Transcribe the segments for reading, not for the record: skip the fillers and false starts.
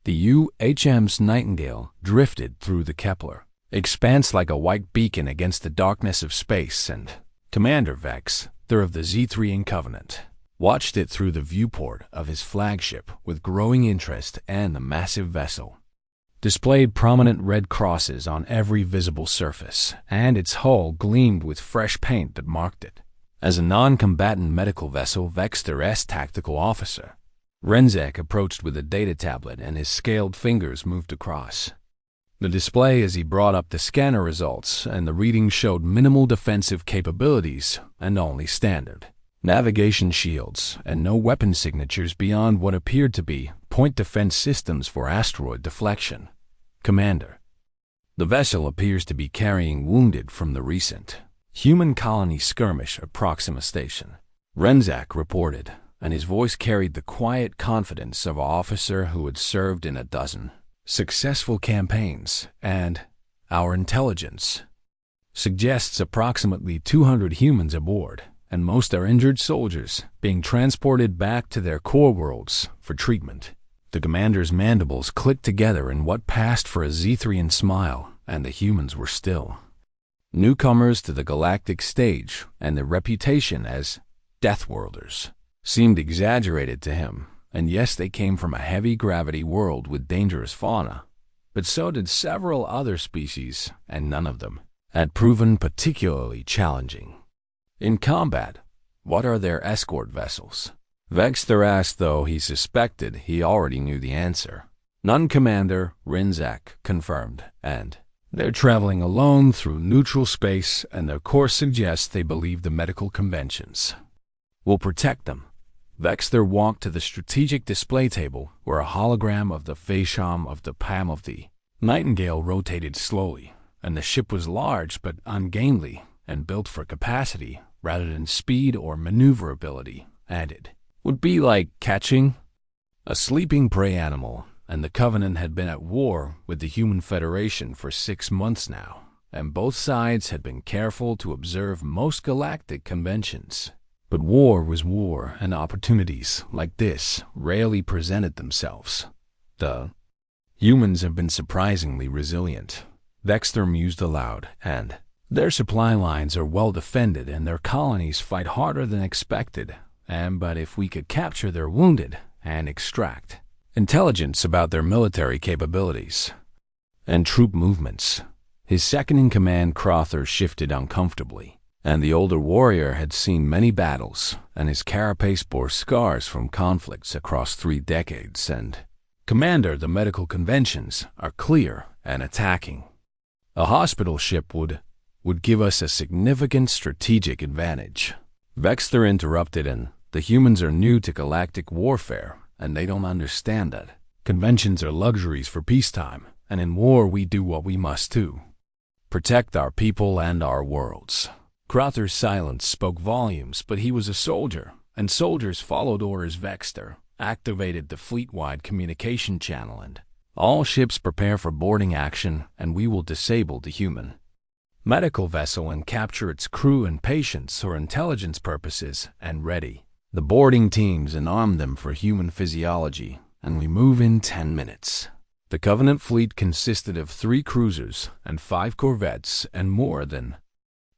The UHM's Nightingale drifted through the Kepler expanse like a white beacon against the darkness of space, and Commander Vex, third of the Z3 Covenant, watched it through the viewport of his flagship with growing interest, and the massive vessel displayed prominent red crosses on every visible surface, and its hull gleamed with fresh paint that marked it as a non-combatant medical vessel. Vexter's tactical officer, Renzek, approached with a data tablet, and his scaled fingers moved across the display as he brought up the scanner results, and the readings showed minimal defensive capabilities and only standard navigation shields, and no weapon signatures beyond what appeared to be point defense systems for asteroid deflection. Commander, the vessel appears to be carrying wounded from the recent human colony skirmish at Proxima Station, Renzak reported, and his voice carried the quiet confidence of an officer who had served in a dozen successful campaigns. And our intelligence suggests approximately 200 humans aboard, and most are injured soldiers being transported back to their core worlds for treatment. The commander's mandibles clicked together in what passed for a Z3 smile, and the humans were still newcomers to the galactic stage, and their reputation as Deathworlders seemed exaggerated to him. And yes, they came from a heavy-gravity world with dangerous fauna, but so did several other species, and none of them had proven particularly challenging in combat. What are their escort vessels? Vexter asked, though he suspected he already knew the answer. None, Commander, Renzak confirmed, and they're traveling alone through neutral space, and their course suggests they believe the medical conventions will protect them. Vexter walked to the strategic display table, where a hologram of the Fasham of the Pam of the Nightingale rotated slowly, and the ship was large but ungainly, and built for capacity rather than speed or maneuverability, and it would be like catching a sleeping prey animal. And the Covenant had been at war with the Human Federation for 6 months now, and both sides had been careful to observe most galactic conventions. But war was war, and opportunities like this rarely presented themselves. The humans have been surprisingly resilient, Vexter mused aloud, and their supply lines are well defended, and their colonies fight harder than expected. But if we could capture their wounded and extract intelligence about their military capabilities and troop movements. His second-in-command, Crother, shifted uncomfortably, and the older warrior had seen many battles, and his carapace bore scars from conflicts across 3 decades. And, Commander, the medical conventions are clear and attacking. A hospital ship would give us a significant strategic advantage. Vexter interrupted, and the humans are new to galactic warfare, and they don't understand that conventions are luxuries for peacetime, and in war we do what we must to protect our people and our worlds. Crother's silence spoke volumes, but he was a soldier, and soldiers followed orders. Vexter activated the fleet-wide communication channel, and all ships prepare for boarding action, and we will disable the human medical vessel and capture its crew and patients for intelligence purposes, and ready the boarding teams and arm them for human physiology, and we move in 10 minutes. The Covenant fleet consisted of 3 cruisers and 5 corvettes, and more than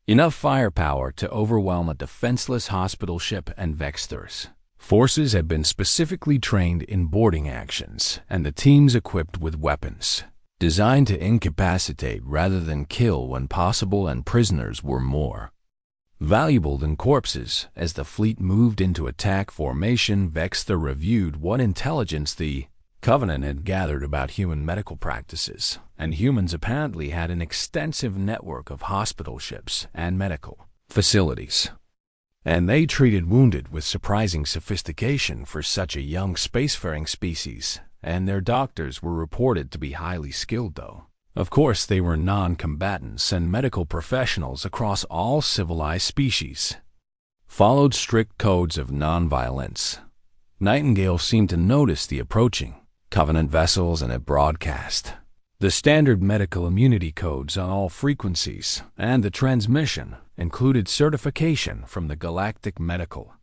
enough firepower to overwhelm a defenseless hospital ship. And Vexter's forces had been specifically trained in boarding actions, and the teams equipped with weapons designed to incapacitate rather than kill when possible, and prisoners were more valuable than corpses. As the fleet moved into attack formation, Vexter reviewed what intelligence the Covenant had gathered about human medical practices, and humans apparently had an extensive network of hospital ships and medical facilities, and they treated wounded with surprising sophistication for such a young spacefaring species, and their doctors were reported to be highly skilled, though of course they were non-combatants, and medical professionals across all civilized species followed strict codes of non-violence. Nightingale seemed to notice the approaching Covenant vessels, and it broadcast the standard medical immunity codes on all frequencies, and the transmission included certification from the Galactic Medical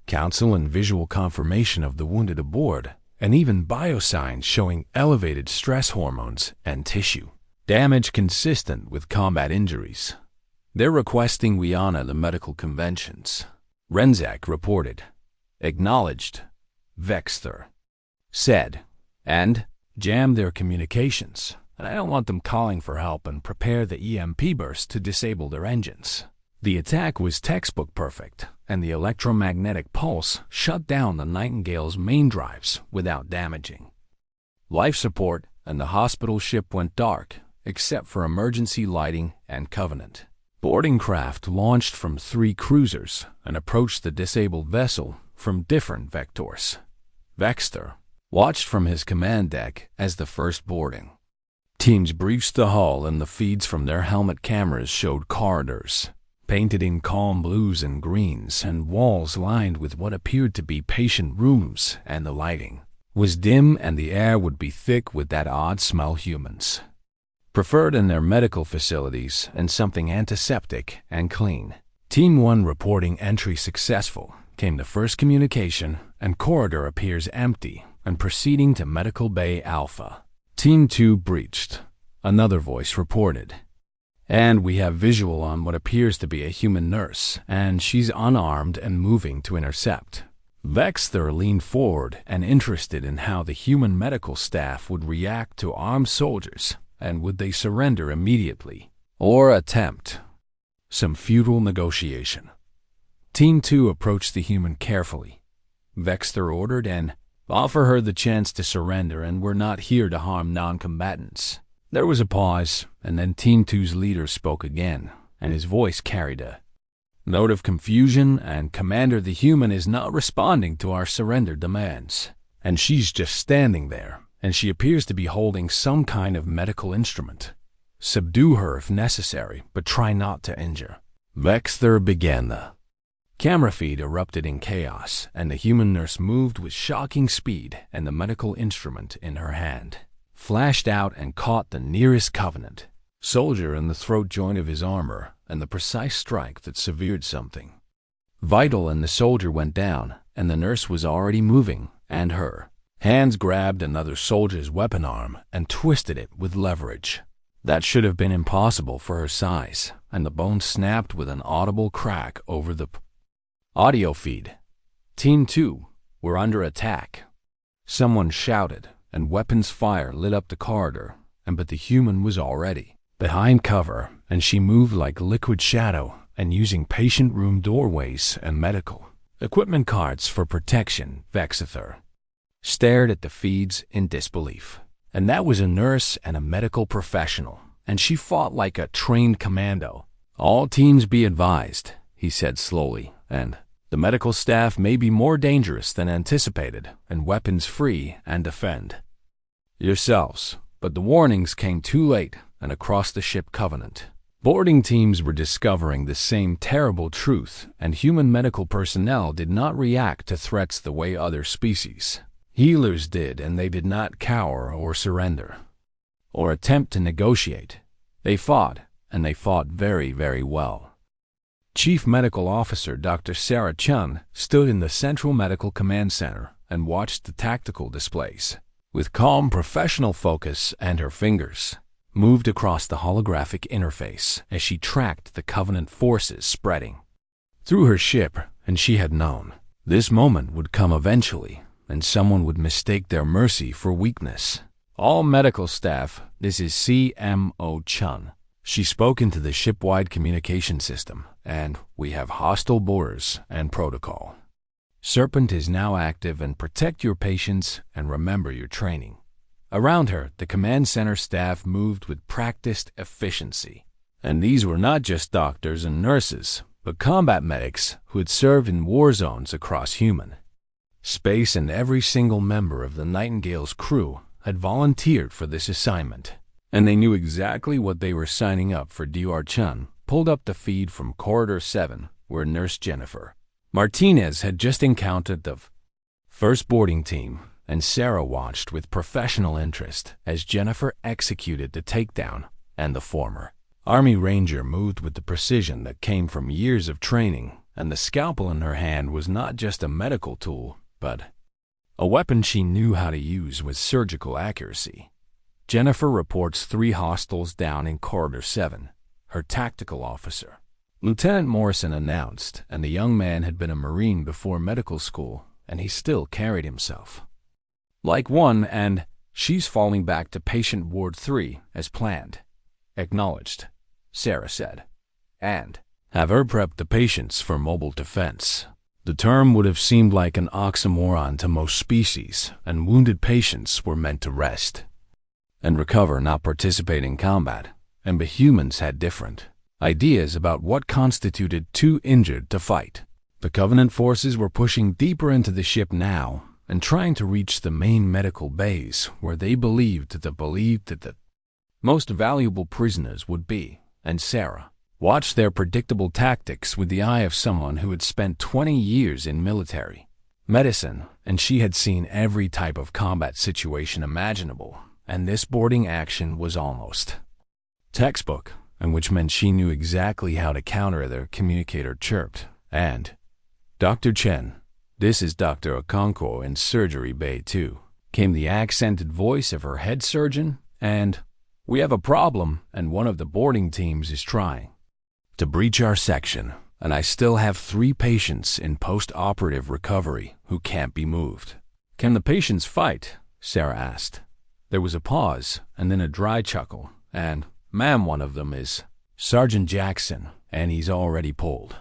Council and visual confirmation of the wounded aboard. and even biosigns showing elevated stress hormones and tissue damage consistent with combat injuries. They're requesting we honor the medical conventions, Renzak reported. Acknowledged, Vexter said, and jam their communications. And I don't want them calling for help and prepare the EMP burst to disable their engines. The attack was textbook perfect, and the electromagnetic pulse shut down the Nightingale's main drives without damaging life support, and the hospital ship went dark, except for emergency lighting and Covenant boarding craft launched from 3 cruisers and approached the disabled vessel from different vectors. Vexter watched from his command deck as the first boarding teams breached the hull, and the feeds from their helmet cameras showed corridors painted in calm blues and greens and walls lined with what appeared to be patient rooms, and the lighting was dim and the air would be thick with that odd smell humans preferred in their medical facilities, and something antiseptic and clean. Team 1 reporting entry successful. Came the first communication, and corridor appears empty and proceeding to Medical Bay Alpha. Team 2 breached. Another voice reported. And we have visual on what appears to be a human nurse, and she's unarmed and moving to intercept. Vexter leaned forward and interested in how the human medical staff would react to armed soldiers, and would they surrender immediately or attempt some futile negotiation. Team 2 approached the human carefully. Vexter ordered, and offer her the chance to surrender, and we're not here to harm non-combatants. There was a pause, and then Team 2's leader spoke again, and his voice carried a note of confusion, and Commander, the human is not responding to our surrender demands. And she's just standing there, and she appears to be holding some kind of medical instrument. Subdue her if necessary, but try not to injure. Vexter began. The camera feed erupted in chaos, and the human nurse moved with shocking speed, and the medical instrument in her hand flashed out and caught the nearest Covenant soldier in the throat joint of his armor, and the precise strike that severed something vital, and the soldier went down, and the nurse was already moving, and her hands grabbed another soldier's weapon arm and twisted it with leverage. That should have been impossible for her size, and the bone snapped with an audible crack over the audio feed. Team 2 were under attack. Someone shouted, and weapons fire lit up the corridor, but the human was already behind cover, and she moved like liquid shadow, and using patient room doorways and medical equipment carts for protection. Vexither stared at the feeds in disbelief. And that was a nurse and a medical professional, and she fought like a trained commando. All teams be advised, he said slowly, and the medical staff may be more dangerous than anticipated, and weapons free, and defend yourselves. But the warnings came too late, and across the ship Covenant boarding teams were discovering the same terrible truth, and human medical personnel did not react to threats the way other species healers did, and they did not cower or surrender or attempt to negotiate. They fought, and they fought very, very well. Chief Medical Officer Dr. Sarah Chun stood in the Central Medical Command Center and watched the tactical displays with calm professional focus, and her fingers moved across the holographic interface as she tracked the Covenant forces spreading through her ship, and she had known this moment would come eventually, and someone would mistake their mercy for weakness. All medical staff, this is CMO Chun. She spoke into the ship-wide communication system, and we have hostile borders and protocol. Serpent is now active, and protect your patients and remember your training. Around her, the command center staff moved with practiced efficiency. And these were not just doctors and nurses, but combat medics who had served in war zones across human space, and every single member of the Nightingale's crew had volunteered for this assignment. And they knew exactly what they were signing up for. Dr. Chun pulled up the feed from Corridor 7, where Nurse Jennifer Martinez had just encountered the first boarding team, and Sarah watched with professional interest as Jennifer executed the takedown, and the former Army Ranger moved with the precision that came from years of training, and the scalpel in her hand was not just a medical tool, but a weapon she knew how to use with surgical accuracy. Jennifer reports 3 hostiles down in Corridor 7, her tactical officer. Lieutenant Morrison announced, and the young man had been a Marine before medical school, and he still carried himself like one, and she's falling back to patient Ward 3 as planned. Acknowledged, Sarah said. And have her prep the patients for mobile defense. The term would have seemed like an oxymoron to most species, and wounded patients were meant to rest and recover, not participate in combat. And the humans had different ideas about what constituted too injured to fight. The Covenant forces were pushing deeper into the ship now and trying to reach the main medical bays where they believed that the most valuable prisoners would be, and Sarah watched their predictable tactics with the eye of someone who had spent 20 years in military medicine, and she had seen every type of combat situation imaginable, and this boarding action was almost textbook, and which meant she knew exactly how to counter. Their communicator chirped, and Dr. Chen, this is Dr. Okonkwo in Surgery Bay 2, came the accented voice of her head surgeon, and we have a problem, and one of the boarding teams is trying to breach our section, and I still have 3 patients in post-operative recovery who can't be moved. Can the patients fight? Sarah asked. There was a pause, and then a dry chuckle, and, ma'am, one of them is Sergeant Jackson, and he's already pulled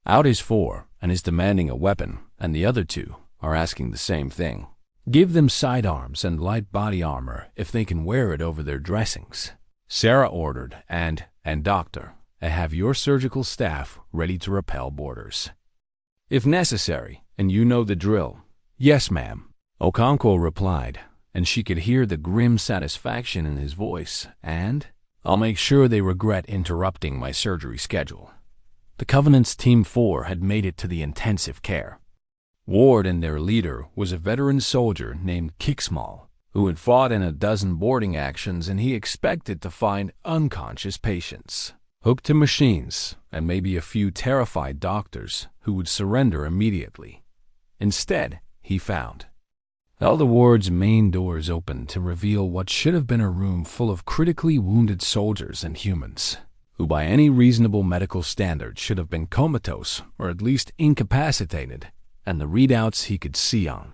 out his 4 and is demanding a weapon, and the other 2 are asking the same thing. Give them sidearms and light body armor if they can wear it over their dressings, Sarah ordered, and Doctor, I have your surgical staff ready to repel boarders if necessary, and you know the drill. Yes, ma'am, Okonkwo replied, and she could hear the grim satisfaction in his voice, and I'll make sure they regret interrupting my surgery schedule. The Covenant's Team 4 had made it to the intensive care ward, and their leader was a veteran soldier named Kicksmall, who had fought in a dozen boarding actions, and he expected to find unconscious patients hooked to machines, and maybe a few terrified doctors who would surrender immediately. Instead, he found all the ward's main doors open to reveal what should have been a room full of critically wounded soldiers and humans, who by any reasonable medical standard should have been comatose or at least incapacitated, and the readouts he could see on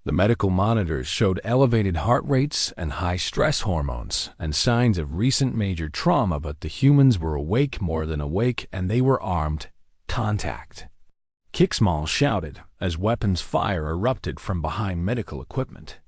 the medical monitors showed elevated heart rates and high stress hormones and signs of recent major trauma, but the humans were awake, more than awake, and they were armed. Contact, Kicksmall shouted as weapons fire erupted from behind medical equipment,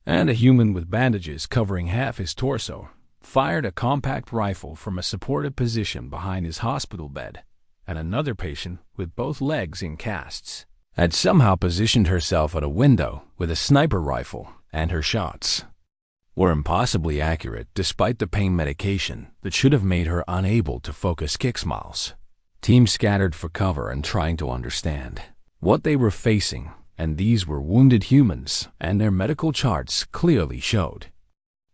and a human with bandages covering half his torso fired a compact rifle from a supported position behind his hospital bed, and another patient with both legs in casts had somehow positioned herself at a window with a sniper rifle, and her shots were impossibly accurate despite the pain medication that should have made her unable to focus. Kicksmall's team scattered for cover and trying to understand what they were facing, and these were wounded humans, and their medical charts clearly showed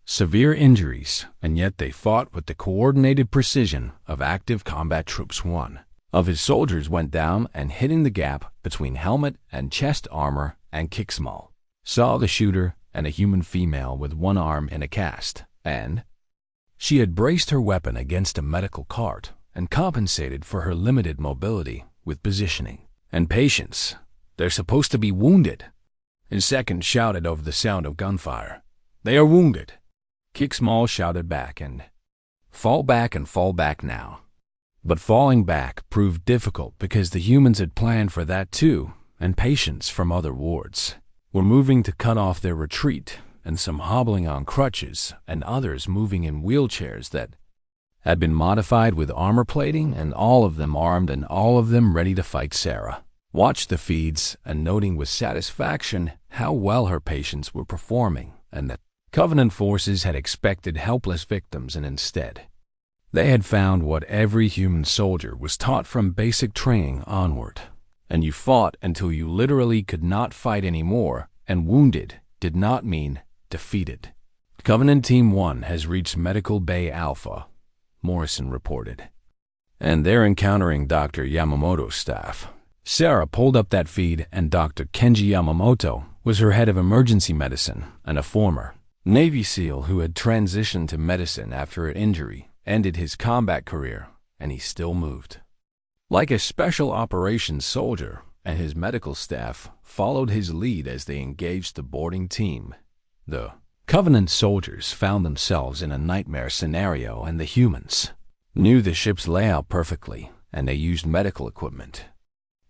severe injuries, and yet they fought with the coordinated precision of active combat troops. One of his soldiers went down and hitting the gap between helmet and chest armor, and Kicksmall saw the shooter, and a human female with one arm in a cast, and she had braced her weapon against a medical cart and compensated for her limited mobility with positioning and patience. They're supposed to be wounded. His second shouted over the sound of gunfire. They are wounded. Kicksmall shouted back, and fall back now. But falling back proved difficult because the humans had planned for that too, and patients from other wards were moving to cut off their retreat, and some hobbling on crutches, and others moving in wheelchairs that had been modified with armor plating, and all of them armed and all of them ready to fight. Sarah watched the feeds and noting with satisfaction how well her patients were performing, and that Covenant forces had expected helpless victims, and instead they had found what every human soldier was taught from basic training onward. And you fought until you literally could not fight anymore, and wounded did not mean defeated. Covenant Team 1 has reached Medical Bay Alpha, Morrison reported, and they're encountering Dr. Yamamoto's staff. Sarah pulled up that feed, and Dr. Kenji Yamamoto was her head of emergency medicine and a former Navy SEAL who had transitioned to medicine after an injury ended his combat career, and he still moved. Like a special operations soldier, and his medical staff followed his lead as they engaged the boarding team. The Covenant soldiers found themselves in a nightmare scenario, and the humans knew the ship's layout perfectly, and they used medical equipment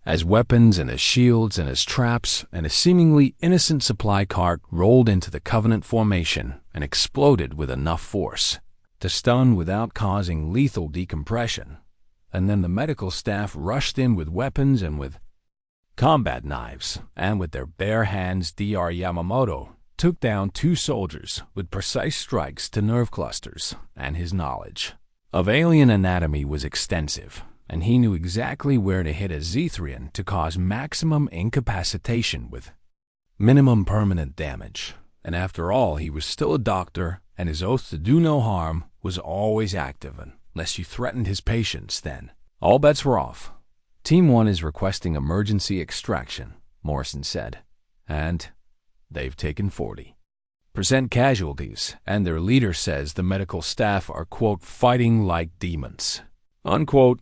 as weapons and as shields and as traps, and a seemingly innocent supply cart rolled into the Covenant formation and exploded with enough force to stun without causing lethal decompression. And then the medical staff rushed in with weapons and with combat knives, and with their bare hands Dr. Yamamoto took down 2 soldiers with precise strikes to nerve clusters, and his knowledge of alien anatomy was extensive, and he knew exactly where to hit a Zethrian to cause maximum incapacitation with minimum permanent damage. And after all, he was still a doctor, and his oath to do no harm was always active, unless you threatened his patients, then all bets were off. Team 1 is requesting emergency extraction, Morrison said, and they've taken 40% casualties, and their leader says the medical staff are, quote, fighting like demons, unquote.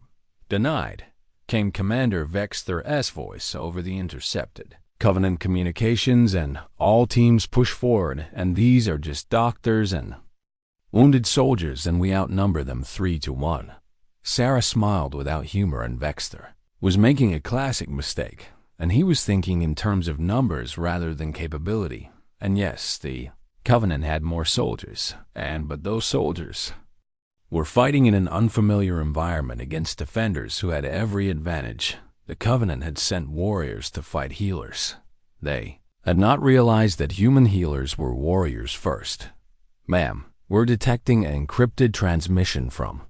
Denied, came Commander Vexter S. voice over the intercepted Covenant communications, and all teams push forward, and these are just doctors and wounded soldiers, and we outnumber them 3-1. Sarah smiled without humor, and Vexter was making a classic mistake, and he was thinking in terms of numbers rather than capability. And yes, the Covenant had more soldiers, but those soldiers were fighting in an unfamiliar environment against defenders who had every advantage. The Covenant had sent warriors to fight healers. They had not realized that human healers were warriors first. Ma'am, we're detecting an encrypted transmission from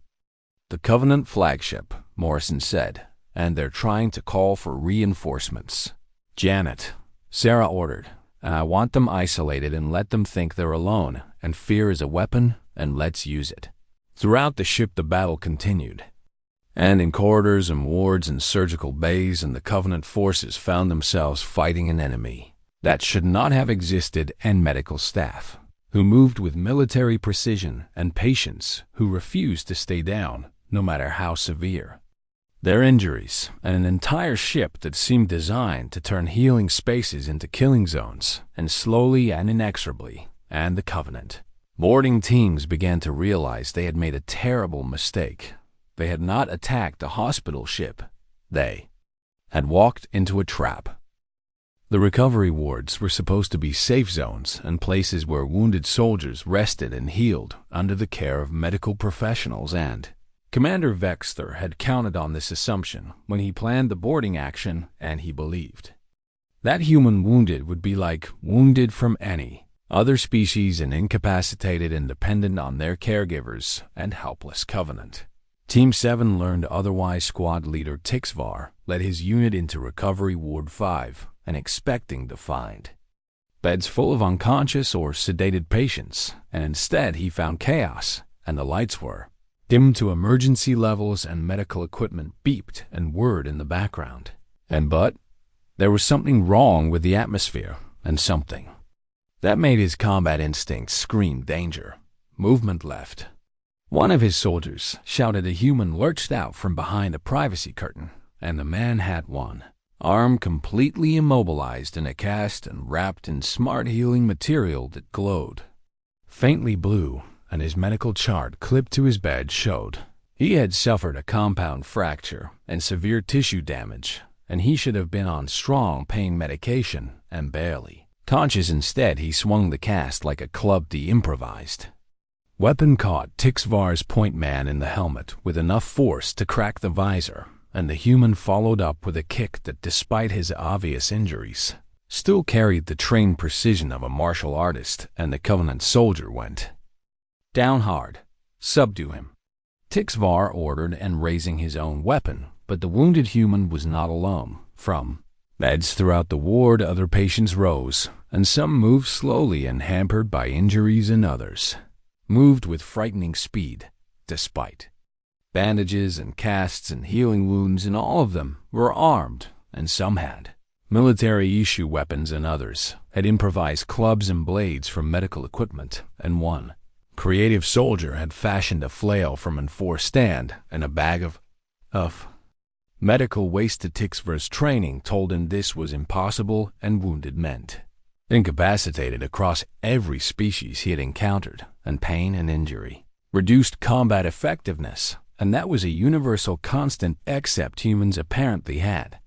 the Covenant flagship, Morrison said, and they're trying to call for reinforcements. Janet, Sarah ordered, I want them isolated and let them think they're alone, and fear is a weapon, and let's use it. Throughout the ship, the battle continued, and in corridors and wards and surgical bays, and the Covenant forces found themselves fighting an enemy that should not have existed, and medical staff who moved with military precision, and patients who refused to stay down, no matter how severe their injuries, and an entire ship that seemed designed to turn healing spaces into killing zones, and slowly and inexorably, and the Covenant boarding teams began to realize they had made a terrible mistake. They had not attacked a hospital ship. They had walked into a trap. The recovery wards were supposed to be safe zones and places where wounded soldiers rested and healed under the care of medical professionals, and Commander Vexter had counted on this assumption when he planned the boarding action, and he believed that human wounded would be like wounded from any other species and incapacitated and dependent on their caregivers and helpless Covenant. Team 7 learned otherwise. Squad leader Tixvar led his unit into Recovery Ward 5 and expecting to find beds full of unconscious or sedated patients, and instead he found chaos, and the lights were dimmed to emergency levels, and medical equipment beeped and whirred in the background. But there was something wrong with the atmosphere, and something that made his combat instincts scream danger. Movement left. One of his soldiers shouted. A human lurched out from behind a privacy curtain, and the man had one arm completely immobilized in a cast and wrapped in smart healing material that glowed faintly blue, and his medical chart clipped to his bed showed he had suffered a compound fracture and severe tissue damage, and he should have been on strong pain medication and barely conscious. Instead, he swung the cast like a club de-improvised. Weapon caught Tixvar's point man in the helmet with enough force to crack the visor, and the human followed up with a kick that, despite his obvious injuries, still carried the trained precision of a martial artist, and the Covenant soldier went down hard. Subdue him, Tixvar ordered, and raising his own weapon, but the wounded human was not alone. From beds throughout the ward, other patients rose, and some moved slowly and hampered by injuries, and others moved with frightening speed, despite bandages and casts and healing wounds, and all of them were armed, and some had military-issue weapons, and others had improvised clubs and blades from medical equipment, and one creative soldier had fashioned a flail from an enforced stand, and a bag of medical waste. To Tixvar's training told him this was impossible, and wounded meant incapacitated across every species he had encountered, and pain and injury reduced combat effectiveness, and that was a universal constant, except humans apparently had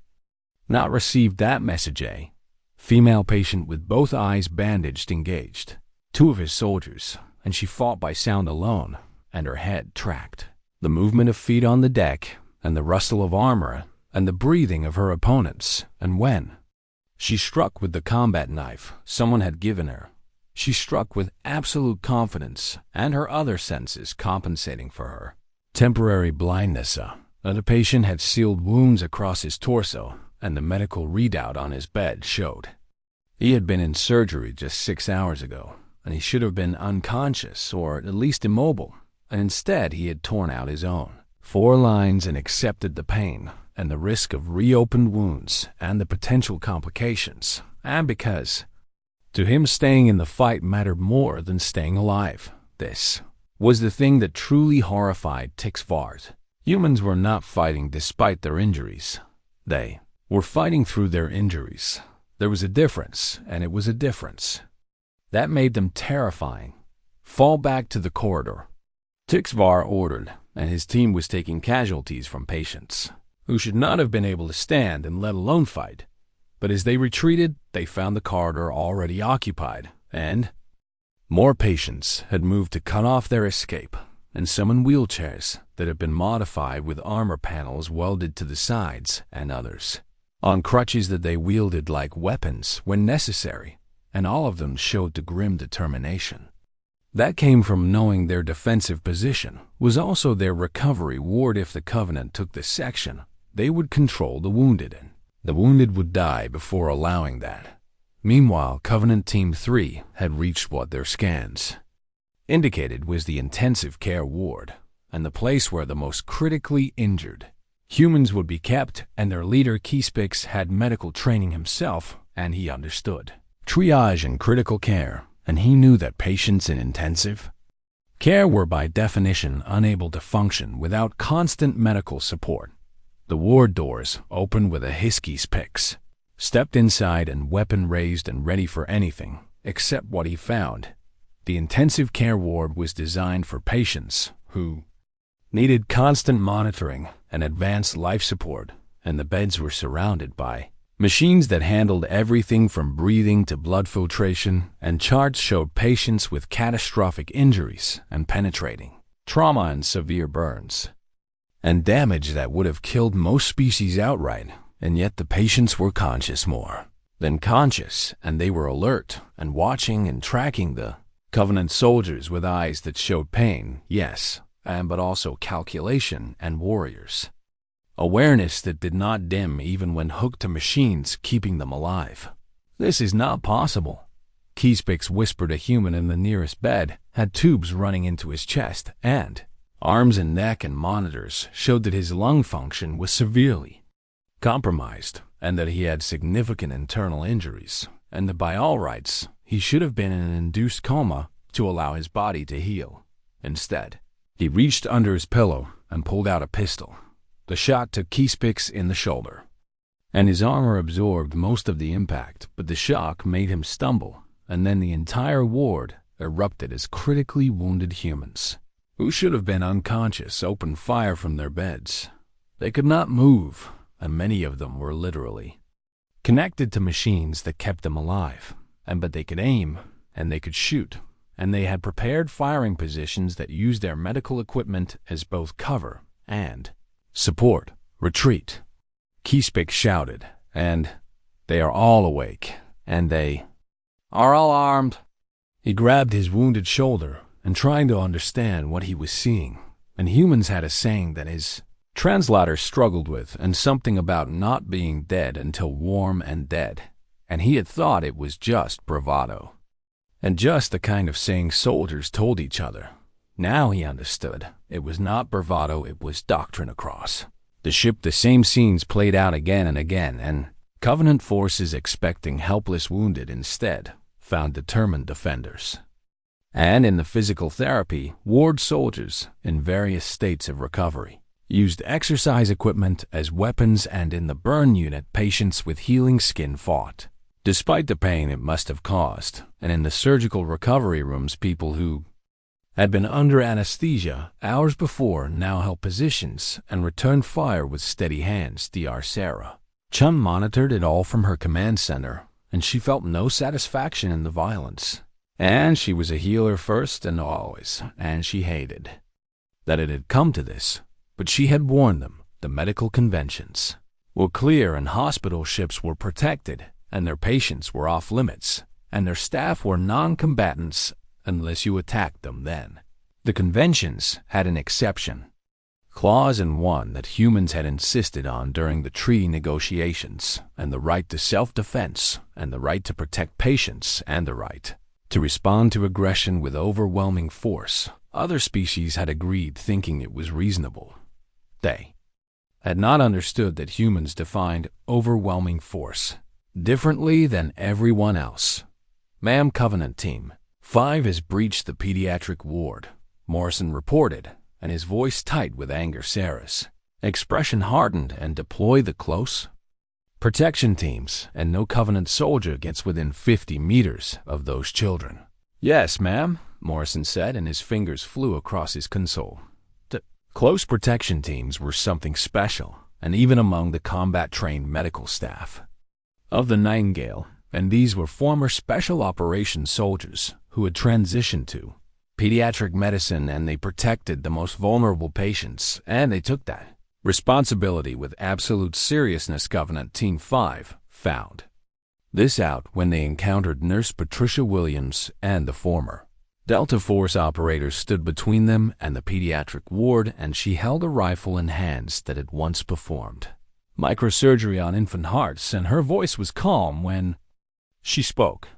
not received that message. A female patient with both eyes bandaged engaged two of his soldiers, and she fought by sound alone, and her head tracked the movement of feet on the deck, and the rustle of armor, and the breathing of her opponents, and when she struck with the combat knife someone had given her, she struck with absolute confidence, and her other senses compensating for her temporary blindness. The patient had sealed wounds across his torso, and the medical readout on his bed showed he had been in surgery just 6 hours ago, and he should have been unconscious or at least immobile, and instead he had torn out his own 4 lines and accepted the pain and the risk of reopened wounds and the potential complications, and because to him staying in the fight mattered more than staying alive. This was the thing that truly horrified Tixvar. Humans were not fighting despite their injuries. They were fighting through their injuries. There was a difference, and it was a difference that made them terrifying. Fall back to the corridor, Tixvar ordered, and his team was taking casualties from patients who should not have been able to stand and let alone fight. But as they retreated, they found the corridor already occupied, and more patients had moved to cut off their escape, and some in wheelchairs that had been modified with armor panels welded to the sides, and others on crutches that they wielded like weapons when necessary, and all of them showed the grim determination that came from knowing their defensive position was also their recovery ward. If the Covenant took this section, they would control the wounded, and the wounded would die before allowing that. Meanwhile, Covenant Team 3 had reached what their scans indicated was the intensive care ward, and the place where the most critically injured humans would be kept, and their leader Keyspix had medical training himself, and he understood triage and critical care, and he knew that patients in intensive care were by definition unable to function without constant medical support. The ward doors opened with a hiss. Keyspix stepped inside, and weapon raised and ready for anything except what he found. The intensive care ward was designed for patients who needed constant monitoring and advanced life support, and the beds were surrounded by machines that handled everything from breathing to blood filtration, and charts showed patients with catastrophic injuries and penetrating trauma and severe burns and damage that would have killed most species outright, and yet the patients were conscious, more than conscious, and they were alert and watching and tracking the Covenant soldiers with eyes that showed pain, yes, but also calculation, and warriors awareness that did not dim even when hooked to machines keeping them alive. This is not possible. Keyspix whispered. A human in the nearest bed had tubes running into his chest, and arms and neck, and monitors showed that his lung function was severely compromised, and that he had significant internal injuries, and that by all rights he should have been in an induced coma to allow his body to heal. Instead, he reached under his pillow and pulled out a pistol. The shot took Keyspix in the shoulder, and his armor absorbed most of the impact, but the shock made him stumble, and then the entire ward erupted as critically wounded humans, who should have been unconscious, opened fire from their beds. They could not move, and many of them were literally connected to machines that kept them alive, but they could aim, and they could shoot, and they had prepared firing positions that used their medical equipment as both cover and support. Retreat, Keyspix shouted, and they are all awake, and they are all armed. He grabbed his wounded shoulder and trying to understand what he was seeing, and humans had a saying that his translator struggled with, and something about not being dead until warm and dead, and he had thought it was just bravado, and just the kind of saying soldiers told each other. Now he understood. It was not bravado, it was doctrine across the ship. The same scenes played out again and again, and Covenant forces, expecting helpless wounded, instead found determined defenders. And in the physical therapy, ward soldiers in various states of recovery used exercise equipment as weapons, and in the burn unit, patients with healing skin fought, despite the pain it must have caused. And in the surgical recovery rooms, people who had been under anesthesia hours before now held positions and returned fire with steady hands. Dr. Sarah Chun monitored it all from her command center, and she felt no satisfaction in the violence. And she was a healer first and always, and she hated that it had come to this. But she had warned them the medical conventions were clear, and hospital ships were protected, and their patients were off limits, and their staff were non-combatants unless you attacked them. Then the conventions had an exception clause, and one that humans had insisted on during the treaty negotiations, and the right to self-defense, and the right to protect patients, and the right to respond to aggression with overwhelming force. Other species had agreed, thinking it was reasonable. They had not understood that humans defined overwhelming force differently than everyone else. "Ma'am, Covenant Team 5 has breached the pediatric ward," Morrison reported, and his voice tight with anger. Sarah's expression hardened. "And deploy the close protection teams, and no Covenant soldier gets within 50 meters of those children." "Yes, ma'am," Morrison said, and his fingers flew across his console. The close protection teams were something special, and even among the combat-trained medical staff of the Nightingale, and these were former special operations soldiers who had transitioned to pediatric medicine, and they protected the most vulnerable patients, and they took that responsibility with absolute seriousness. Covenant Team 5 found this out when they encountered Nurse Patricia Williams, and the former Delta Force operators stood between them and the pediatric ward, and she held a rifle in hands that had once performed microsurgery on infant hearts, and her voice was calm when she spoke.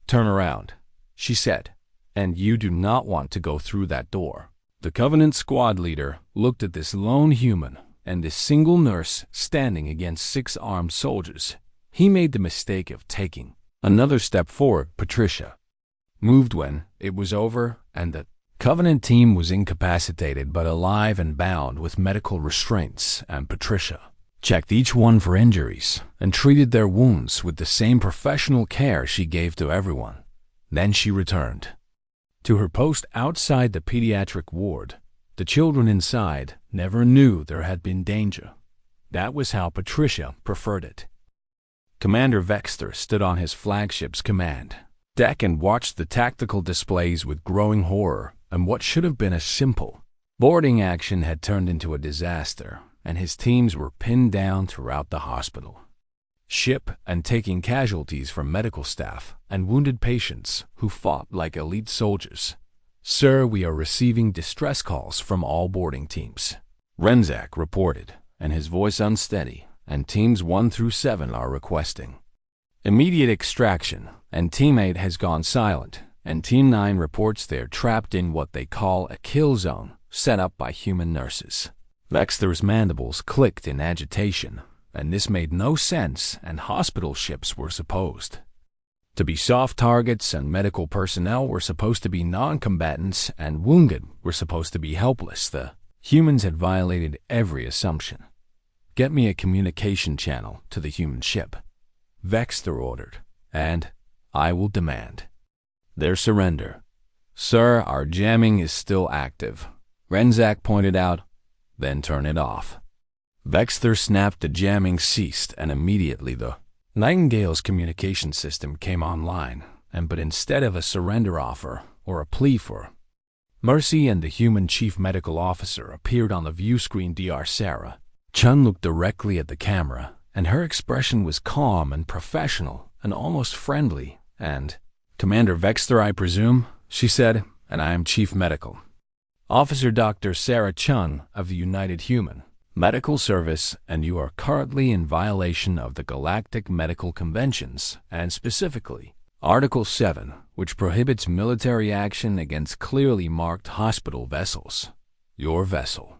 "Turn around," she said, "and you do not want to go through that door." The Covenant squad leader looked at this lone human and this single nurse standing against 6 armed soldiers. He made the mistake of taking another step forward. Patricia moved when it was over, and the Covenant team was incapacitated but alive and bound with medical restraints, and Patricia checked each one for injuries and treated their wounds with the same professional care she gave to everyone. Then she returned to her post outside the pediatric ward. The children inside never knew there had been danger. That was how Patricia preferred it. Commander Vexter stood on his flagship's command deck and watched the tactical displays with growing horror, and what should have been a simple boarding action had turned into a disaster, and his teams were pinned down throughout the hospital ship and taking casualties from medical staff and wounded patients who fought like elite soldiers. "Sir, we are receiving distress calls from all boarding teams," Renzak reported, and his voice unsteady, "and teams 1 through 7 are requesting immediate extraction, and Team 8 has gone silent, and Team 9 reports they're trapped in what they call a kill zone set up by human nurses." Vexter's mandibles clicked in agitation, and this made no sense, and hospital ships were supposed to be soft targets, and medical personnel were supposed to be non-combatants, and wounded were supposed to be helpless. The humans had violated every assumption. "Get me a communication channel to the human ship," Vexter ordered, "and I will demand their surrender." "Sir, our jamming is still active," Renzak pointed out. "Then turn it off." Vexter snapped. The jamming ceased, and immediately the Nightingale's communication system came online, but instead of a surrender offer or a plea for mercy, and the human chief medical officer appeared on the view screen. Dr. Sarah Chun looked directly at the camera, and her expression was calm and professional and almost friendly. "And Commander Vexter, I presume," she said, "and I am Chief Medical Officer Dr. Sarah Chun of the United Human Medical Service, and you are currently in violation of the Galactic Medical Conventions, and specifically Article 7, which prohibits military action against clearly marked hospital vessels. Your vessel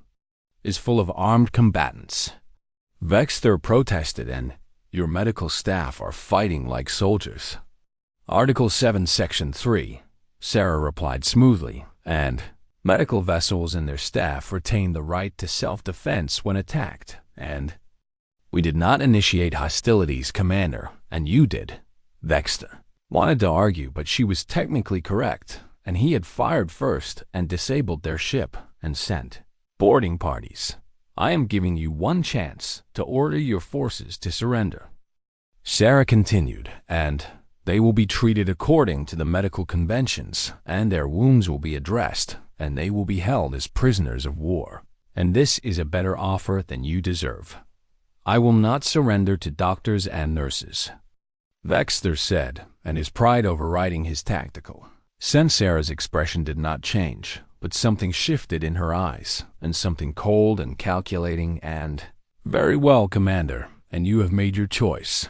is full of armed combatants." Vexter protested, and Your medical staff are fighting like soldiers. Article 7, Section 3, Sarah replied smoothly, and medical vessels and their staff retain the right to self-defense when attacked, and we did not initiate hostilities, Commander, and you did. Vexter wanted to argue, but she was technically correct, and he had fired first and disabled their ship and sent boarding parties. I am giving you one chance to order your forces to surrender. Sarah continued, and they will be treated according to the medical conventions, and their wounds will be addressed, and they will be held as prisoners of war. And this is a better offer than you deserve. I will not surrender to doctors and nurses, Vexter said, and his pride overriding his tactical sense. Sarah's expression did not change, but something shifted in her eyes, and something cold and calculating, and, very well, Commander, and you have made your choice.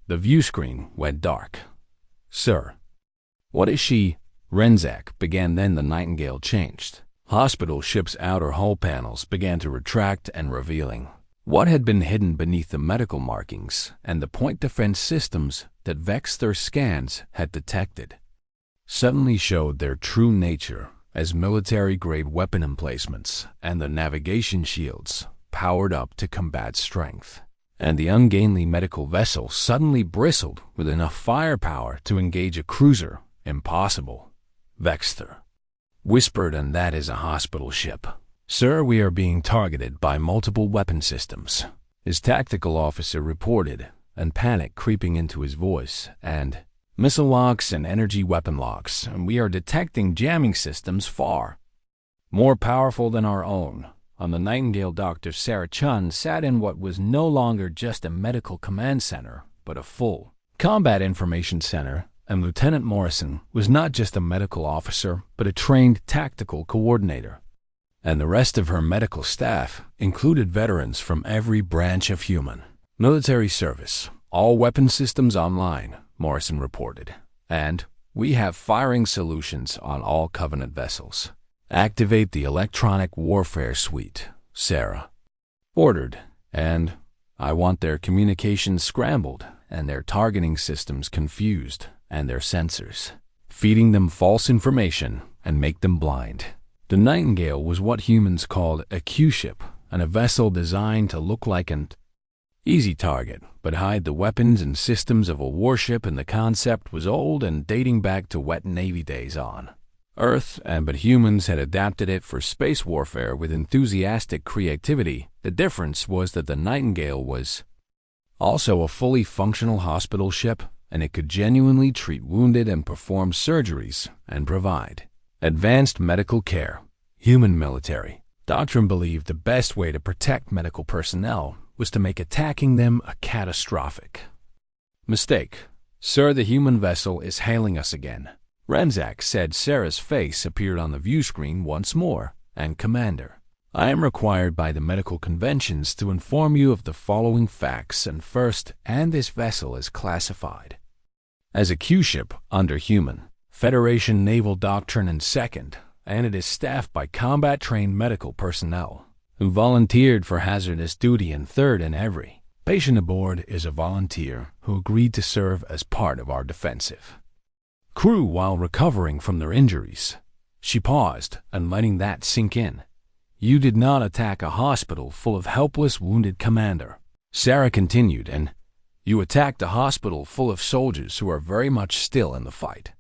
The view screen went dark. Sir, what is she? Renzak began, then the Nightingale changed. Hospital ship's outer hull panels began to retract and revealing what had been hidden beneath the medical markings and the point defense systems that Vexter scans had detected suddenly showed their true nature as military-grade weapon emplacements, and the navigation shields powered up to combat strength. And the ungainly medical vessel suddenly bristled with enough firepower to engage a cruiser. Impossible, Vexter whispered, and that is a hospital ship. Sir, we are being targeted by multiple weapon systems, his tactical officer reported, and panic creeping into his voice, and missile locks and energy weapon locks, and we are detecting jamming systems far more powerful than our own. On the Nightingale, Dr. Sarah Chun sat in what was no longer just a medical command center, but a full combat information center, and Lieutenant Morrison was not just a medical officer, but a trained tactical coordinator. And the rest of her medical staff included veterans from every branch of human military service. All weapon systems online, Morrison reported, and we have firing solutions on all Covenant vessels. Activate the electronic warfare suite, Sarah ordered, and I want their communications scrambled and their targeting systems confused and their sensors, feeding them false information and make them blind. The Nightingale was what humans called a Q-ship, and a vessel designed to look like an easy target, but hide the weapons and systems of a warship, and the concept was old and dating back to wet Navy days on Earth, but humans had adapted it for space warfare with enthusiastic creativity. The difference was that the Nightingale was also a fully functional hospital ship, and it could genuinely treat wounded and perform surgeries and provide advanced medical care. Human military doctrine believed the best way to protect medical personnel was to make attacking them a catastrophic mistake. Sir, the human vessel is hailing us again, Renzak said. Sarah's face appeared on the view screen once more, and Commander, I am required by the medical conventions to inform you of the following facts, and first, and this vessel is classified as a Q-ship under human Federation naval doctrine, and second, and it is staffed by combat-trained medical personnel who volunteered for hazardous duty, and third, and every patient aboard is a volunteer who agreed to serve as part of our defensive crew while recovering from their injuries. She paused, and letting that sink in. You did not attack a hospital full of helpless wounded, Commander, Sarah continued, and you attacked a hospital full of soldiers who are very much still in the fight.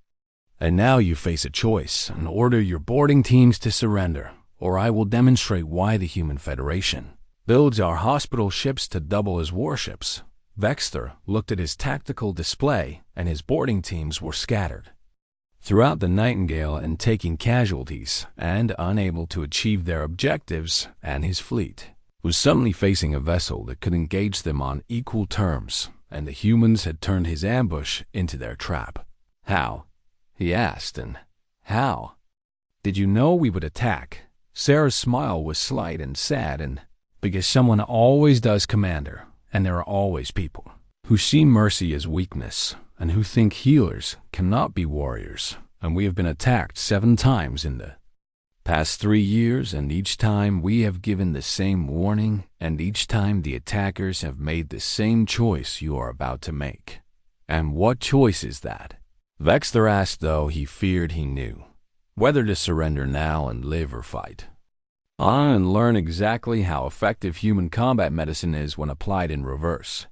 And now you face a choice, and order your boarding teams to surrender, or I will demonstrate why the Human Federation builds our hospital ships to double as warships. Vexter looked at his tactical display, and his boarding teams were scattered throughout the Nightingale and taking casualties and unable to achieve their objectives, and his fleet was suddenly facing a vessel that could engage them on equal terms, and the humans had turned his ambush into their trap. How? He asked, and how did you know we would attack? Sarah's smile was slight and sad, and because someone always does, Commander, and there are always people who see mercy as weakness and who think healers cannot be warriors, and we have been attacked 7 times in the Past 3 years, and each time we have given the same warning, and each time the attackers have made the same choice you are about to make. And what choice is that? Vexter asked, though he feared he knew. Whether to surrender now and live or fight. And learn exactly how effective human combat medicine is when applied in reverse.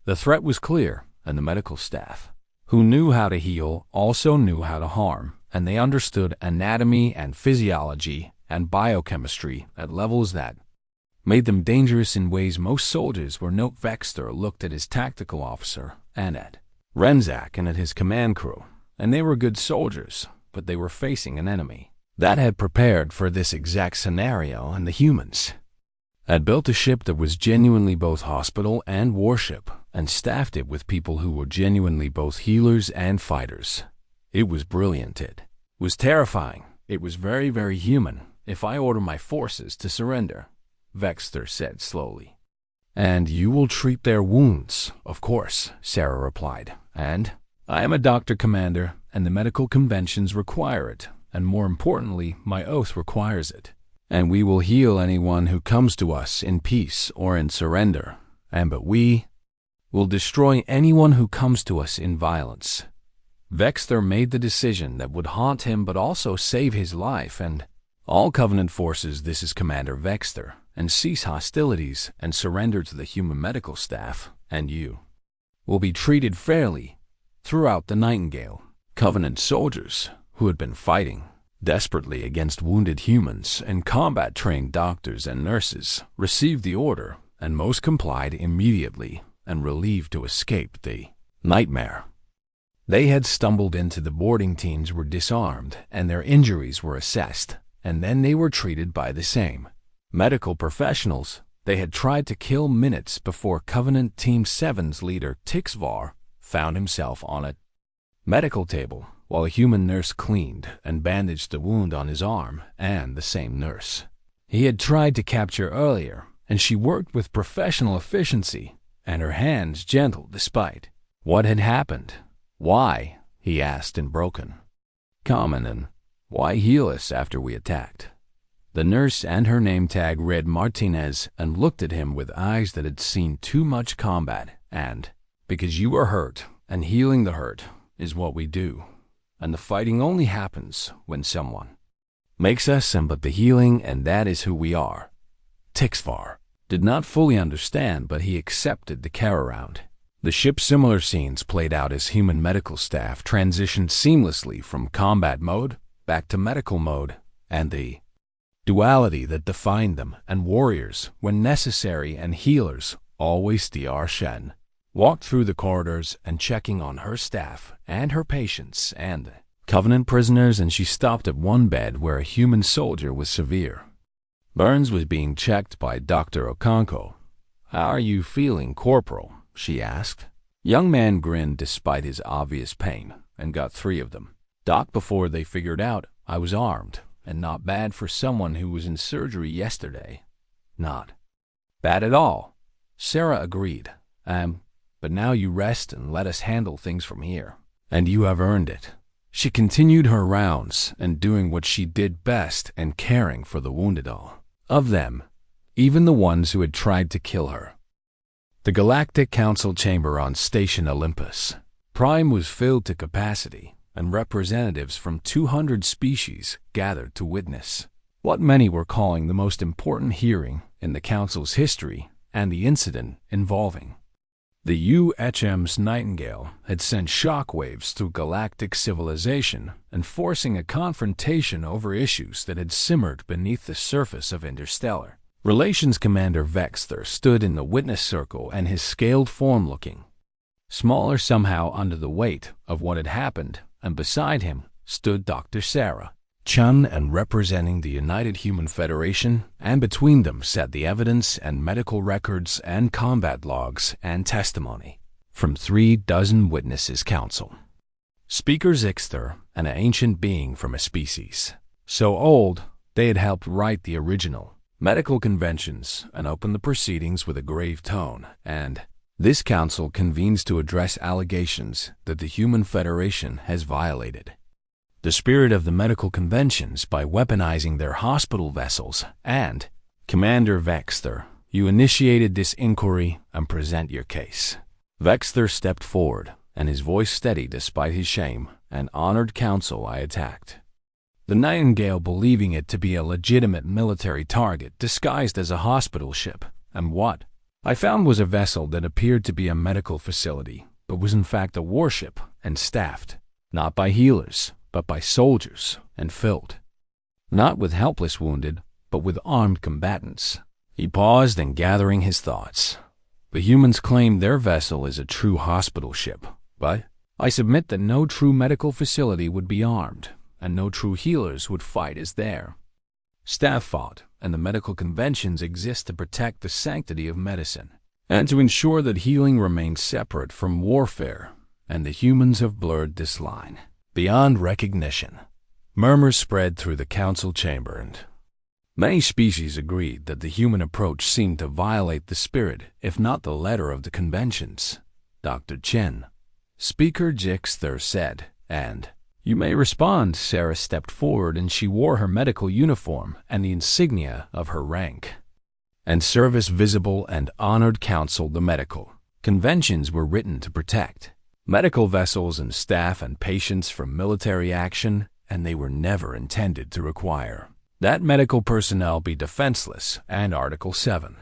The threat was clear, and the medical staff, who knew how to heal, also knew how to harm, and they understood anatomy and physiology and biochemistry at levels that made them dangerous in ways most soldiers were. Note Vexter looked at his tactical officer and at Renzak and at his command crew, and they were good soldiers, but they were facing an enemy that had prepared for this exact scenario, and the humans had built a ship that was genuinely both hospital and warship, and staffed it with people who were genuinely both healers and fighters. It was brilliant. It was terrifying. It was very, very human. If I order my forces to surrender, Vexter said slowly. And you will treat their wounds, of course, Sarah replied. And I am a doctor, Commander, and the medical conventions require it, and more importantly, my oath requires it. And we will heal anyone who comes to us in peace or in surrender, but we will destroy anyone who comes to us in violence. Vexter made the decision that would haunt him but also save his life, and all Covenant forces, this is Commander Vexter, and cease hostilities and surrender to the human medical staff, and you will be treated fairly. Throughout the Nightingale, Covenant soldiers who had been fighting desperately against wounded humans and combat-trained doctors and nurses received the order, and most complied immediately and relieved to escape the nightmare. They had stumbled into. The boarding teams were disarmed and their injuries were assessed, and then they were treated by the same medical professionals they had tried to kill minutes before Covenant Team 7's leader Tixvar found himself on a medical table while a human nurse cleaned and bandaged the wound on his arm, and the same nurse he had tried to capture earlier, and she worked with professional efficiency, and her hands gentle despite what had happened. Why? He asked in broken common, and why heal us after we attacked? The nurse and her name tag read Martinez and looked at him with eyes that had seen too much combat, and because you were hurt, and healing the hurt is what we do. And the fighting only happens when someone makes us, but the healing, and that is who we are. Tixvar did not fully understand, but he accepted the care around. The ship's similar scenes played out as human medical staff transitioned seamlessly from combat mode back to medical mode, and the duality that defined them, and warriors when necessary and healers always. Dr. Shen walked through the corridors and checking on her staff and her patients and Covenant prisoners, and she stopped at one bed where a human soldier was severe. Burns was being checked by Dr. Okonkwo. How are you feeling, Corporal? She asked. Young man grinned despite his obvious pain and got 3 of them. Doc, before they figured out I was armed, and not bad for someone who was in surgery yesterday. Not bad at all, Sarah agreed. But now you rest and let us handle things from here. And you have earned it. She continued her rounds and doing what she did best and caring for the wounded, all of them, even the ones who had tried to kill her. The Galactic Council chamber on Station Olympus Prime was filled to capacity, and representatives from 200 species gathered to witness what many were calling the most important hearing in the Council's history, and the incident involving the UHM's Nightingale had sent shockwaves through galactic civilization and forcing a confrontation over issues that had simmered beneath the surface of interstellar relations. Commander Vexter stood in the witness circle, and his scaled form looking smaller somehow under the weight of what had happened, and beside him stood Dr. Sarah Chun, and representing the United Human Federation, and between them sat the evidence and medical records and combat logs and testimony from 36 witnesses. Council Speaker Zixter, an ancient being from a species so old they had helped write the original medical conventions and opened the proceedings with a grave tone, and this council convenes to address allegations that the Human Federation has violated the spirit of the medical conventions by weaponizing their hospital vessels, and, Commander Vexter, you initiated this inquiry and present your case. Vexter stepped forward, and his voice steady despite his shame, and honored counsel I attacked. The Nightingale believing it to be a legitimate military target disguised as a hospital ship, and what I found was a vessel that appeared to be a medical facility, but was in fact a warship and staffed, not by healers, but by soldiers, and filled, not with helpless wounded, but with armed combatants. He paused and gathering his thoughts. The humans claim their vessel is a true hospital ship, but I submit that no true medical facility would be armed, and no true healers would fight as there. Staff fought, and the medical conventions exist to protect the sanctity of medicine, and to ensure that healing remains separate from warfare, and the humans have blurred this line beyond recognition. Murmurs spread through the council chamber, and many species agreed that the human approach seemed to violate the spirit, if not the letter, of the conventions. Dr. Chen, Speaker Jixter, said, and you may respond. Sarah stepped forward, and she wore her medical uniform and the insignia of her rank and service visible, and honored counsel. The medical conventions were written to protect medical vessels and staff and patients from military action, and they were never intended to require that medical personnel be defenseless, and Article 7,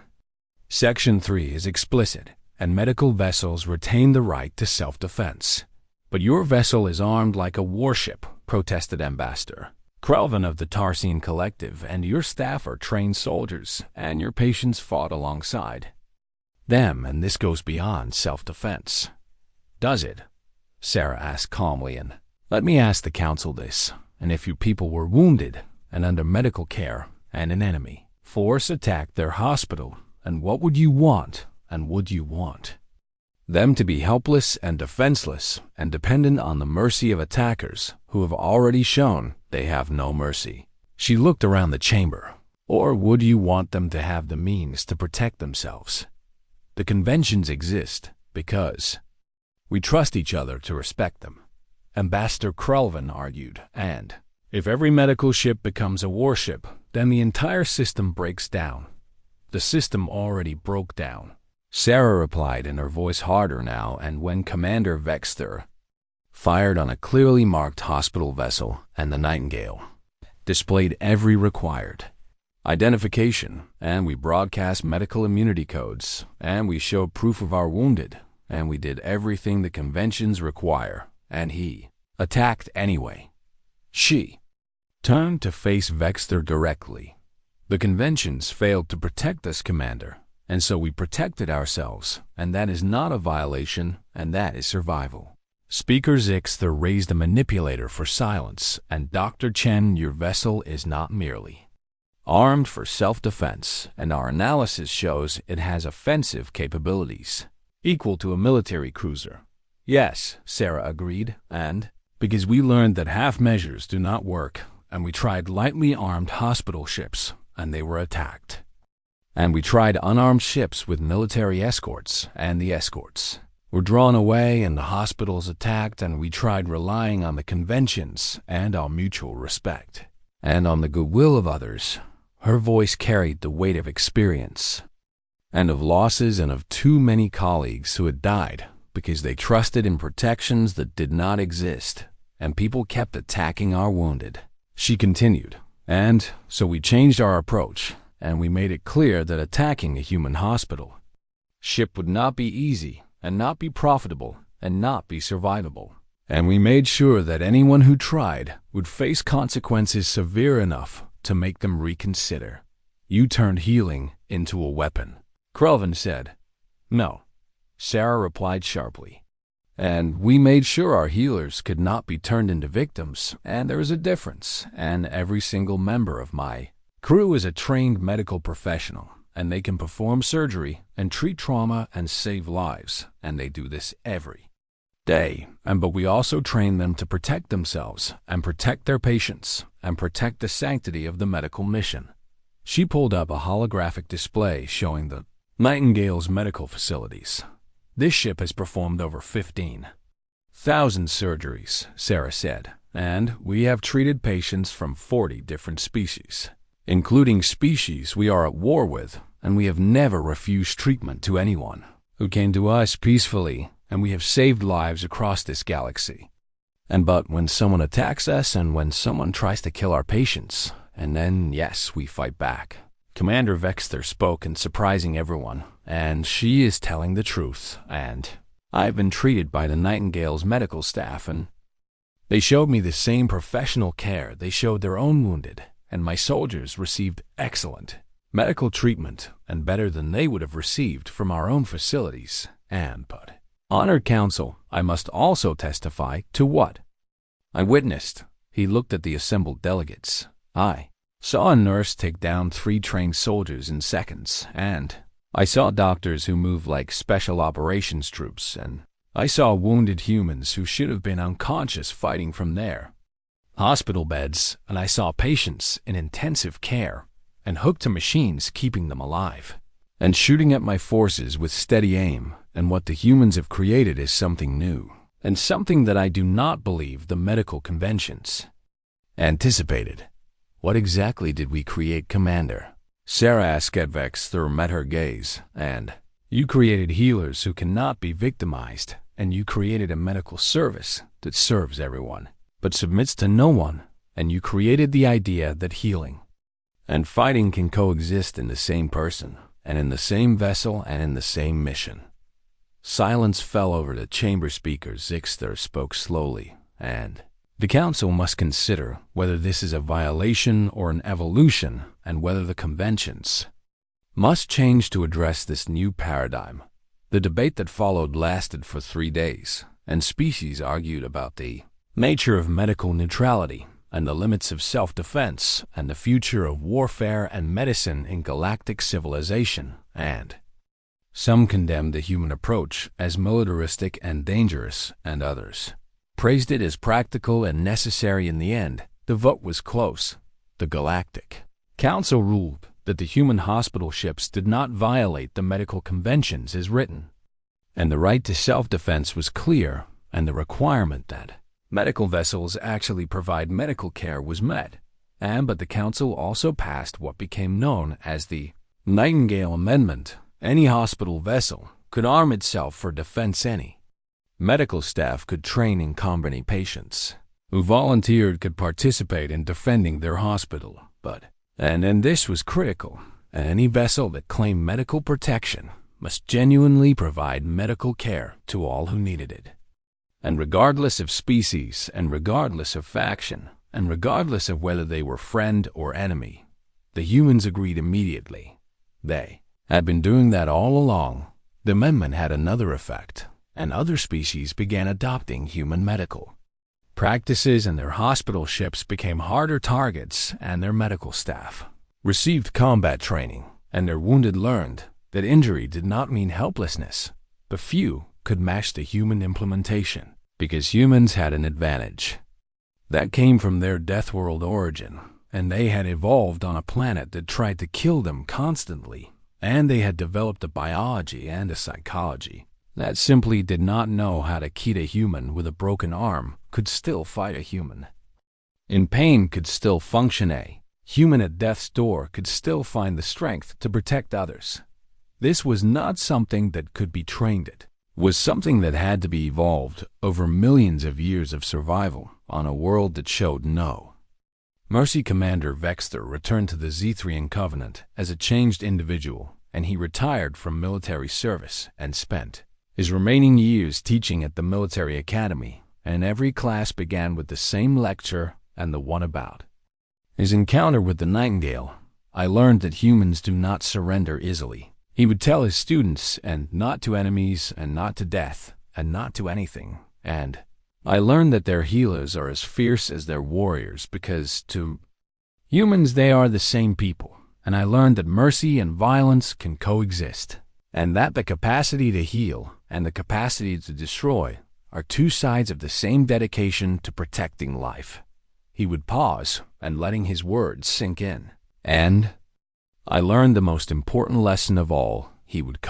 Section 3 is explicit, and medical vessels retain the right to self-defense. But your vessel is armed like a warship, protested Ambassador Krelvin of the Tarsian Collective, and your staff are trained soldiers, and your patients fought alongside them, and this goes beyond self-defense. Does it? Sarah asked calmly, and let me ask the council this, and if you people were wounded and under medical care, and an enemy force attacked their hospital, and what would you want, and would you want them to be helpless and defenseless and dependent on the mercy of attackers who have already shown they have no mercy? She looked around the chamber. Or would you want them to have the means to protect themselves? The conventions exist because we trust each other to respect them, Ambassador Krelvin argued, and if every medical ship becomes a warship, then the entire system breaks down. The system already broke down, Sarah replied, in her voice harder now, and when Commander Vexter fired on a clearly marked hospital vessel, and the Nightingale displayed every required identification, and we broadcast medical immunity codes, and we showed proof of our wounded, and we did everything the conventions require, and he attacked anyway. She turned to face Vexter directly. The conventions failed to protect us, Commander, and so we protected ourselves, and that is not a violation, and that is survival. Speaker Zixter raised a manipulator for silence, and Dr. Chen, your vessel is not merely armed for self-defense, and our analysis shows it has offensive capabilities equal to a military cruiser. Yes, Sarah agreed, and because we learned that half measures do not work, and we tried lightly armed hospital ships, and they were attacked. And we tried unarmed ships with military escorts, and the escorts were drawn away and the hospitals attacked, and we tried relying on the conventions and our mutual respect, and on the goodwill of others. Her voice carried the weight of experience, and of losses, and of too many colleagues who had died because they trusted in protections that did not exist, and people kept attacking our wounded. She continued, and so we changed our approach, and we made it clear that attacking a human hospital ship would not be easy, and not be profitable, and not be survivable. And we made sure that anyone who tried would face consequences severe enough to make them reconsider. You turned healing into a weapon, Krelvin said. No, Sarah replied sharply. And we made sure our healers could not be turned into victims, and there is a difference, and every single member of my crew is a trained medical professional, and they can perform surgery and treat trauma and save lives, and they do this every day. But we also train them to protect themselves and protect their patients and protect the sanctity of the medical mission. She pulled up a holographic display showing the Nightingale's medical facilities. This ship has performed over 15,000 surgeries, Sarah said, and we have treated patients from 40 different species, including species we are at war with, and we have never refused treatment to anyone who came to us peacefully, and we have saved lives across this galaxy. But when someone attacks us and when someone tries to kill our patients, and then, yes, we fight back. Commander Vexter spoke in surprising everyone, and she is telling the truth, and I've been treated by the Nightingale's medical staff, and they showed me the same professional care they showed their own wounded, and my soldiers received excellent medical treatment, and better than they would have received from our own facilities. But, Honored Council, I must also testify to what I witnessed. He looked at the assembled delegates. I saw a nurse take down 3 trained soldiers in seconds, and I saw doctors who moved like special operations troops, and I saw wounded humans who should have been unconscious fighting from their hospital beds, and I saw patients in intensive care and hooked to machines keeping them alive, and shooting at my forces with steady aim. And what the humans have created is something new, and something that I do not believe the medical conventions anticipated. What exactly did we create, Commander? Sarah Askedvexter met her gaze, and you created healers who cannot be victimized, and you created a medical service that serves everyone, but submits to no one, and you created the idea that healing and fighting can coexist in the same person, and in the same vessel, and in the same mission. Silence fell over the chamber speaker. Zixter spoke slowly, and the council must consider whether this is a violation or an evolution, and whether the conventions must change to address this new paradigm. The debate that followed lasted for 3 days, and species argued about the nature of medical neutrality, and the limits of self-defense, and the future of warfare and medicine in galactic civilization, and some condemned the human approach as militaristic and dangerous, and others praised it as practical and necessary. In the end, the vote was close. The Galactic Council ruled that the human hospital ships did not violate the medical conventions as written, and the right to self-defense was clear, and the requirement that medical vessels actually provide medical care was met. But the Council also passed what became known as the Nightingale Amendment. Any hospital vessel could arm itself for defense. Any medical staff could train in-company patients who volunteered could participate in defending their hospital. And this was critical, any vessel that claimed medical protection must genuinely provide medical care to all who needed it. And regardless of species, and regardless of faction, and regardless of whether they were friend or enemy, the humans agreed immediately. They had been doing that all along. The amendment had another effect, and other species began adopting human medical practices, and their hospital ships became harder targets, and their medical staff received combat training, and their wounded learned that injury did not mean helplessness. The few could match the human implementation, because humans had an advantage that came from their Deathworld origin, and they had evolved on a planet that tried to kill them constantly. And they had developed a biology and a psychology that simply did not know how to keep a human with a broken arm could still fight a human in pain, could still function. A human at death's door could still find the strength to protect others. This was not something that could be trained. It was something that had to be evolved over millions of years of survival on a world that showed no mercy. Commander Vexter returned to the Zethrian Covenant as a changed individual, and he retired from military service and spent his remaining years teaching at the military academy, and every class began with the same lecture and the one about his encounter with the Nightingale. I learned that humans do not surrender easily, he would tell his students, and not to enemies, and not to death, and not to anything. And I learned that their healers are as fierce as their warriors, because to humans they are the same people. And I learned that mercy and violence can coexist, and that the capacity to heal and the capacity to destroy are 2 sides of the same dedication to protecting life. He would pause, and letting his words sink in. And I learned the most important lesson of all. He would